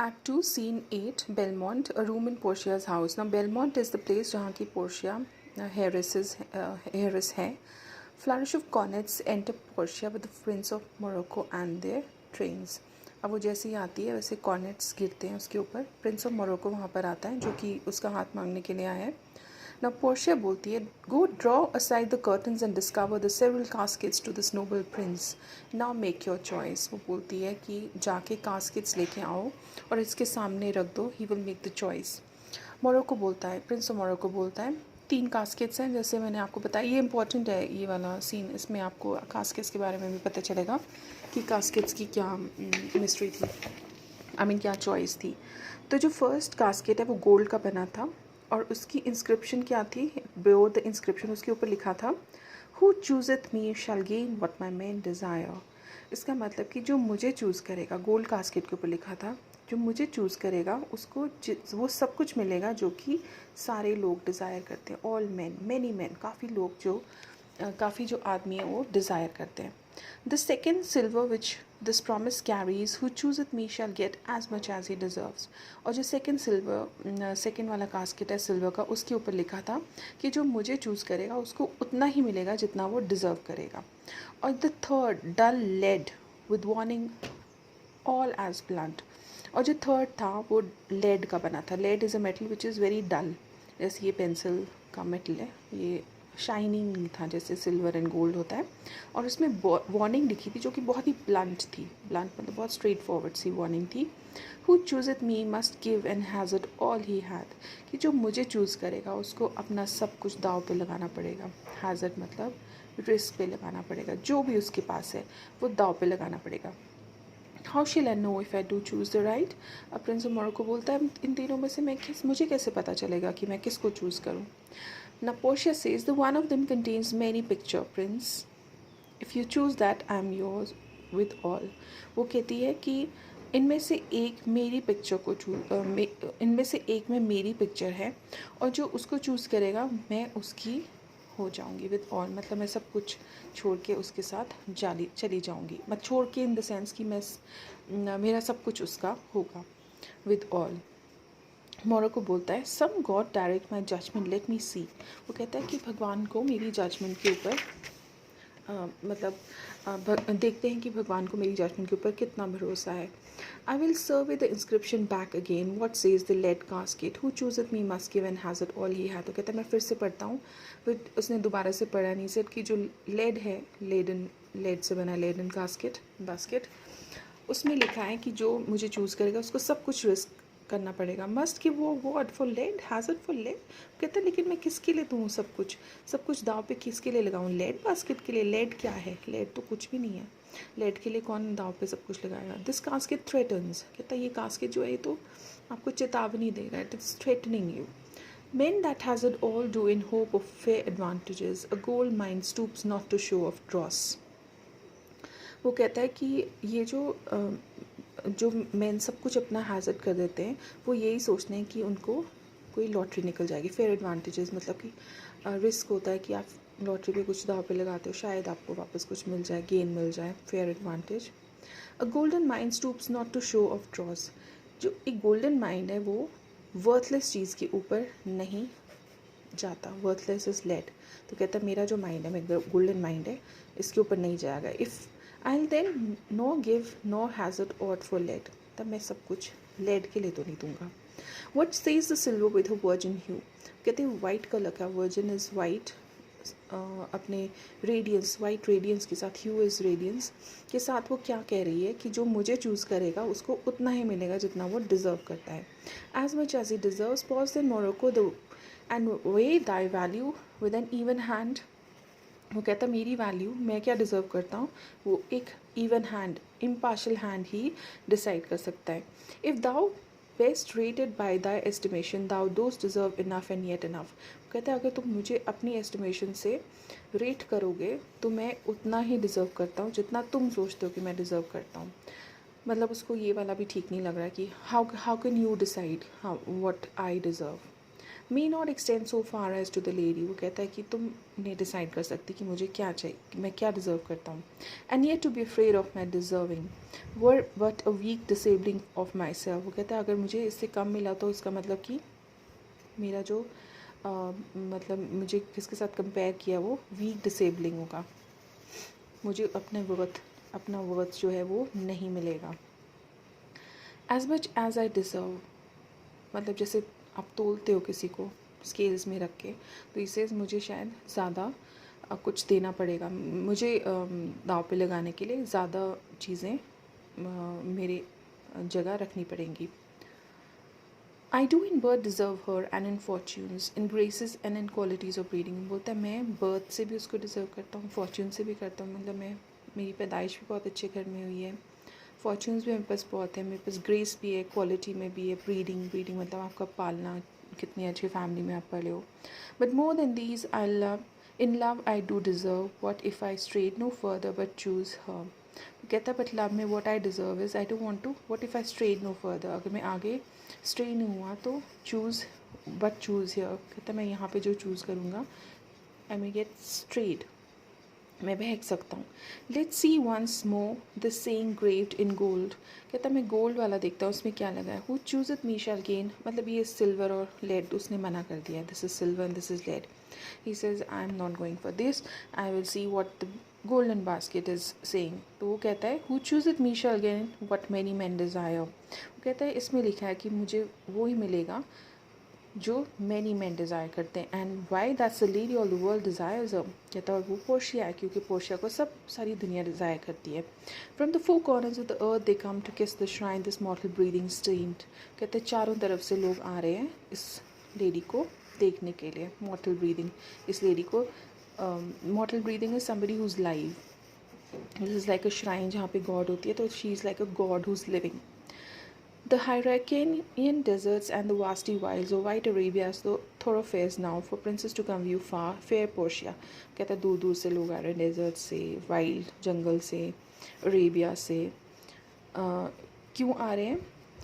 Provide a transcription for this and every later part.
Act 2, Scene 8, Belmont, a room in Portia's house. Now, Belmont is the place जहाँ की Portia heiress है. Flourish of cornets enter Portia with the Prince of Morocco and their trains. अब वो जैसे ही आती है वैसे कॉर्नेट्स गिरते हैं उसके ऊपर. प्रिंस ऑफ मोरक्को वहाँ पर आता है जो कि उसका हाथ मांगने के लिए आया है. Now Portia बोलती है, go draw aside the curtains and discover the several caskets to this noble prince. Now make your choice. वो बोलती है कि जाके caskets लेके आओ और इसके सामने रख दो. He will make the choice. Morocco बोलता है, प्रिंस ऑफ मोरक्को बोलता है 3 कास्केट्स हैं जैसे मैंने आपको बताया. ये इंपॉर्टेंट है ये वाला सीन. इसमें आपको कास्केट्स के बारे में भी पता चलेगा कि कास्केट्स की क्या मिस्ट्री थी, क्या चॉइस थी. तो जो फर्स्ट कास्केट है वो गोल्ड का बना था और उसकी इंस्क्रिप्शन क्या थी. बियो द इंस्क्रिप्शन उसके ऊपर लिखा था, who choseth me shall gain what my man desire. इसका मतलब कि जो मुझे चूज़ करेगा, गोल्ड कास्केट के ऊपर लिखा था, जो मुझे चूज़ करेगा उसको वो सब कुछ मिलेगा जो कि सारे लोग डिज़ायर करते हैं. ऑल मैन, मैनी मैन, काफ़ी जो आदमी है वो डिज़ायर करते हैं. The second silver which this promise carries, who choseth me shall get as much as he deserves. और जो सेकेंड वाला कास्केट है सिल्वर का, उसके ऊपर लिखा था कि जो मुझे चूज़ करेगा उसको उतना ही मिलेगा जितना वो डिज़र्व करेगा. और the third dull lead with warning all as blunt. और जो थर्ड था वो लेड का बना था. Lead is a metal which is very dull. जैसे ये पेंसिल का मेटल है, ये शाइनिंग नहीं था जैसे सिल्वर एंड गोल्ड होता है. और उसमें वार्निंग लिखी थी जो कि बहुत ही ब्लंट थी. ब्लंट मतलब बहुत स्ट्रेट फॉरवर्ड सी वार्निंग थी. Who choseth me must give and hazard all he had. कि जो मुझे चूज़ करेगा उसको अपना सब कुछ दाव पे लगाना पड़ेगा. हैज़ इट मतलब रिस्क पे लगाना पड़ेगा. जो भी उसके पास है वो दाव पे लगाना पड़ेगा. हाउ शिल I know if I do choose the right. अब प्रिंस ऑफ मोरक्को बोलता है इन तीनों में से मुझे कैसे पता चलेगा कि मैं किसको चूज़ करूँ. Now Portia says the one of them contains many picture prints. If you choose that, I am yours with all. वो कहती है कि इनमें से एक मेरी पिक्चर को इनमें से एक में मेरी पिक्चर है और जो उसको चूज़ करेगा मैं उसकी हो जाऊंगी विद ऑल. मतलब मैं सब कुछ छोड़ के उसके साथ चली जाऊंगी. मैं छोड़ के इन द सेंस कि मेरा सब कुछ उसका होगा विद ऑल. मोरक्को बोलता है सम गॉड डायरेक्ट माई जजमेंट लेट मी सी. वो कहता है कि भगवान को मेरी जजमेंट के ऊपर देखते हैं कि भगवान को मेरी जजमेंट के ऊपर कितना भरोसा है. I will serve the inscription back again what says the lead casket, who choseth me must give and hazard all he है. तो कहता है मैं फिर से पढ़ता हूँ. फिर उसने दोबारा से पढ़ा नहीं. सेड कि जो लेड है, लेड से बना लेडन बास्केट, उसमें लिखा है कि जो मुझे चूज़ करेगा उसको सब कुछ रिस्क करना पड़ेगा. मस्ट कि वो word for lead, has it for lead. कहते हैं लेकिन मैं किसके लिए दूँ सब कुछ दाव पे किसके लिए लगाऊँ. लेड बास्केट के लिए. लेड क्या है? लेड तो कुछ भी नहीं है. लेड के लिए कौन दाव पे सब कुछ लगाएगा. This casket threatens. कहता है ये कास्केट जो है ये तो आपको चेतावनी दे रहा है. It is threatening you. Men that has it all do in hope of fair advantages. A gold mine stoops not to show off dross. वो कहता है कि ये जो मैन सब कुछ अपना हैज़र्ड कर देते हैं वो यही सोचते हैं कि उनको कोई लॉटरी निकल जाएगी. फेयर एडवांटेजेस मतलब कि रिस्क होता है कि आप लॉटरी पे कुछ दाव पे लगाते हो, शायद आपको वापस कुछ मिल जाए, गेन मिल जाए. Fair advantage. A golden mind stoops not to show of dross. जो एक गोल्डन माइंड है वो वर्थलेस चीज़ के ऊपर नहीं जाता. Worthless is lead. तो कहता है मेरा जो माइंड है, मेरा गोल्डन माइंड है, इसके ऊपर नहीं जाएगा. If I then no give no has it ought for lead. तब मैं सब कुछ लेड के लिए तो नहीं दूंगा. What says the silver with a virgin hue. कहते हैं वाइट कलर का, वर्जिन इज़ वाइट, अपने रेडियंस, वाइट रेडियंस के साथ, ह्यू इज़ रेडियंस के साथ वो क्या कह रही है कि जो मुझे चूज़ करेगा उसको उतना ही मिलेगा जितना वो डिज़र्व करता है. As much as he deserves pause in Morocco the and weigh thy value with an even hand. वो कहता मेरी वैल्यू, मैं क्या डिज़र्व करता हूँ, वो एक इवन हैंड, इम्पार्शल हैंड ही डिसाइड कर सकता है. If thou best rated by thy estimation thou dost deserve enough and yet enough. कहता है अगर तुम मुझे अपनी एस्टिमेशन से रेट करोगे तो मैं उतना ही डिज़र्व करता हूँ जितना तुम सोचते हो कि मैं डिज़र्व करता हूँ. मतलब उसको ये वाला भी ठीक नहीं लग रहा है कि how can you decide what I deserve. May not extend so far as to the lady, वो कहता है कि तुम नहीं डिसाइड कर सकती कि मुझे क्या चाहिए, मैं क्या डिज़र्व करता हूँ. And yet to be afraid of my deserving were but a weak disabling of myself. वो कहता है अगर मुझे इससे कम मिला तो इसका मतलब कि मेरा जो मतलब मुझे किसके साथ कंपेयर किया वो वीक डिसेबलिंग होगा, मुझे अपना वर्थ जो है वो नहीं मिलेगा. As much as I deserve, मतलब जैसे आप तोलते हो किसी को स्केल्स में रख के, तो इससे मुझे शायद ज़्यादा कुछ देना पड़ेगा, मुझे दाव पे लगाने के लिए ज़्यादा चीज़ें मेरे जगह रखनी पड़ेंगी. I do in birth deserve her and in fortunes in graces and in qualities of breeding. बोलता है मैं बर्थ से भी उसको डिज़र्व करता हूँ, फॉर्च्यून से भी करता हूँ, मतलब मैं मेरी पैदाइश भी बहुत अच्छे घर में हुई है, फॉर्च्यून्स भी मेरे पास बहुत है, मेरे पास ग्रेस भी है, क्वालिटी में भी है, ब्रीडिंग मतलब आपका पालना, कितनी अच्छी फैमिली में आप पले हो. But more than these I love in love I do deserve what if I straight no further but choose her. कहता है बट लव में what I deserve is I don't want to what if I straight no further, अगर मैं आगे stray नहीं हुआ तो choose but choose here. कहता है मैं यहाँ पे जो चूज़ करूँगा आई मे गेट स्ट्रेट, मैं बहक सकता हूँ. Let's see once more the saying graved in gold. कहता मैं गोल्ड वाला देखता हूँ उसमें क्या लगा है. Who choose me shall gain, मतलब ये सिल्वर और लेड उसने मना कर दिया, this is silver and this is lead. He says I am not going for this, I will see what the golden basket is saying. तो वो कहता है who choose me shall gain what many man desire. वो कहता है इसमें लिखा है कि मुझे वो ही मिलेगा जो मैनी मैन डिज़ायर करते हैं. And Y that's the lady all the world desires. कहता है वो पोर्शिया है क्योंकि पोर्शिया को सब सारी दुनिया डिज़ायर करती है. From the four corners of the earth they come to kiss the shrine this mortal breathing stained. कहते हैं चारों तरफ से लोग आ रहे हैं इस लेडी को देखने के लिए. मॉर्टल ब्रीदिंग, इस लेडी को मॉर्टल breathing is somebody who is live. This is like a shrine जहाँ पे गॉड होती है, तो she is like a God who is living. The Hyrcanian deserts and the vasty wilds of white Arabia as the thoroughfares now for princes to come view far fair Portia. कहता है दूर दूर से लोग आ रहे हैं, डेजर्ट से, wild जंगल से, अरेबिया से. क्यों आ रहे हैं?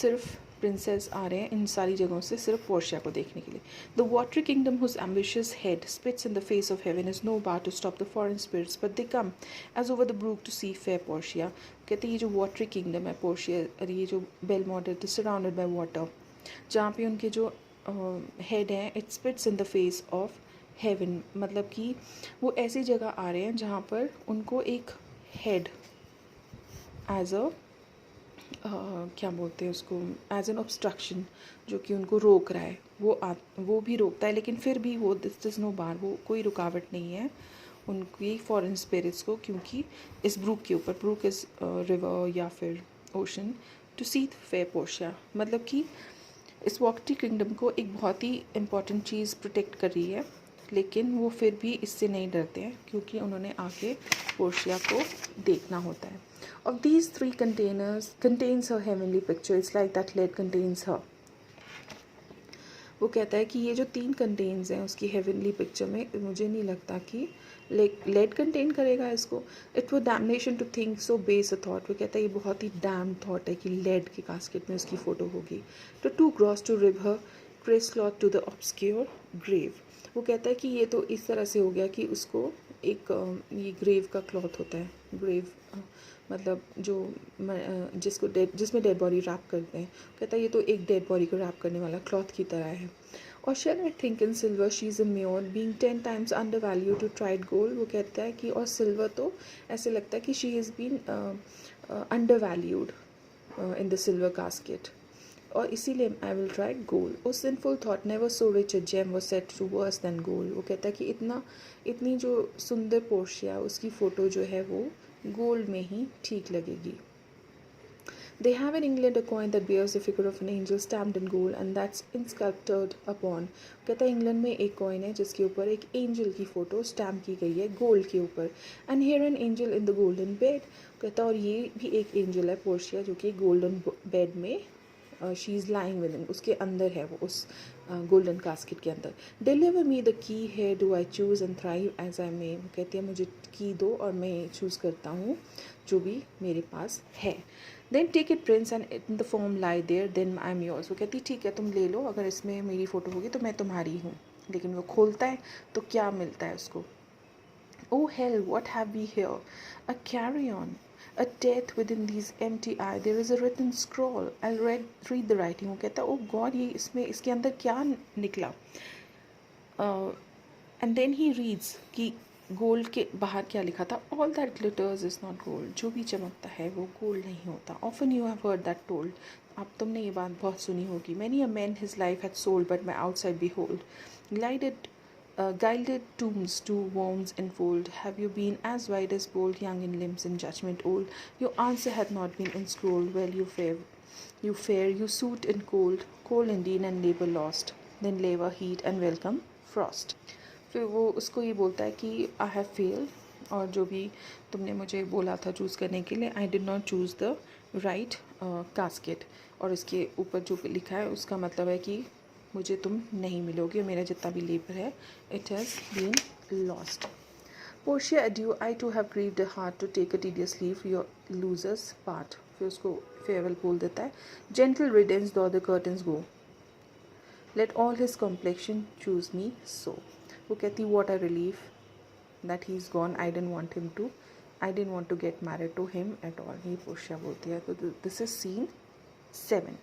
सिर्फ प्रिंसेस आ रहे हैं इन सारी जगहों से सिर्फ पोर्शिया को देखने के लिए. The watery kingdom whose ambitious head spits in the face of heaven is no bar to stop the foreign spirits but they come as over the brook to see fair Portia. कहते हैं ये जो watery kingdom है Portia, और ये जो Belmont है surrounded by water, जहाँ पे उनके जो हेड हैं it spits in the face of heaven, मतलब कि वो ऐसी जगह आ रहे हैं जहाँ पर उनको एक हेड एज अ क्या बोलते हैं उसको, एज एन ऑब्स्ट्रक्शन, जो कि उनको रोक रहा है. वो भी रोकता है लेकिन फिर भी वो दिस नो बार, वो कोई रुकावट नहीं है उनकी फॉरेन स्पिरिट्स को, क्योंकि इस ब्रूक के ऊपर, ब्रूक इज़ रिवर या फिर ocean, to see fair Portia, मतलब कि इस वॉटरी किंगडम को एक बहुत ही इम्पॉर्टेंट चीज़ प्रोटेक्ट कर रही है, लेकिन वो फिर भी इससे नहीं डरते हैं क्योंकि उन्होंने आके पोर्शिया को देखना होता है. Of these three contains her heavenly picture. It's like that lead contains her. वो कहता है कि ये जो 3 कंटेन्स हैं उसकी हेवनली पिक्चर में, मुझे नहीं लगता कि लेड कंटेन करेगा इसको. It were damnation to think so base a thought. वो कहता है ये बहुत ही डैम थॉट है कि लेड के कास्केट में उसकी फ़ोटो होगी. तो too gross to rib her cerecloth to the obscure grave. वो कहता है कि ये तो इस तरह से हो गया कि उसको एक ये ग्रेव का क्लॉथ होता है, ग्रेव मतलब जो जिसमें डेड बॉडी रैप करते हैं. कहता है ये तो एक डेड बॉडी को रैप करने वाला क्लॉथ की तरह है. और shall I think in silver she is a mure being 10 times under value to tried gold. वो कहता है कि और सिल्वर तो ऐसे लगता है कि she is been under valued in the silver casket, और इसीलिए I will try gold. O sinful thought never so rich a gem was set to worse than gold. वो कहता है कि इतनी जो सुंदर पोर्शिया, उसकी फ़ोटो जो है वो गोल्ड में ही ठीक लगेगी. They have in England a coin that bears the figure of an angel stamped in gold and that's insculpted upon. कहता है इंग्लैंड में एक कॉइन है जिसके ऊपर एक एंजल की फ़ोटो स्टैम्प की गई है गोल्ड के ऊपर. And here an angel in the golden bed. कहता है और ये भी एक एंजल है पोर्शिया जो कि गोल्डन बेड में she is lying with in, उसके अंदर है वो, उस गोल्डन कास्केट के अंदर. डिलीवर मी द की है do I choose and thrive as I may. कहती है मुझे की दो और मैं चूज़ करता हूँ जो भी मेरे पास है. Then take it prince and in the form lie there then I am yours. वो कहती ठीक है तुम ले लो, अगर इसमें मेरी फ़ोटो होगी तो मैं तुम्हारी हूँ। लेकिन वो खोलता है तो क्या मिलता है उसको? Oh hell, what have we here? A carry-on, a death within these empty eyes. There is a written scroll. I'll read the writing. वो कहता है oh God, ये इसमें इसके अंदर क्या निकला? एंड देन ही रीड्स कि गोल्ड के बाहर क्या लिखा था? All that glitters is not gold. जो भी चमकता है वो गोल्ड नहीं होता। Often you have heard that told. अब तुमने ये बात बहुत सुनी होगी। Many a man his life had sold but my outside behold glided gilded tombs do worms enfold. Have you been as wide as bold, young in limbs and judgment old? Your answer had not been inscrolled. Well, you fare, you suit in cold, cold indeed and labor lost. Then labor, heat and welcome frost. फिर वो उसको ये बोलता है कि I have fail, और जो भी तुमने मुझे बोला था चूज़ करने के लिए, I did not choose the right casket. और इसके ऊपर जो लिखा है उसका मतलब है कि मुझे तुम नहीं मिलोगे और मेरा जितना भी लेबर है it has been lost. Portia edu, I to have grieved a heart to take a tedious leave your losers part. फिर उसको फेयरवेल बोल देता है। जेंटल रिडेंस दो the curtains go, let all his complexion choose मी सो। वो कहती what a relief that he is gone, I dent want him to, I dent want to get married to him at all. ये Portia बोलती है। तो this is seen 7।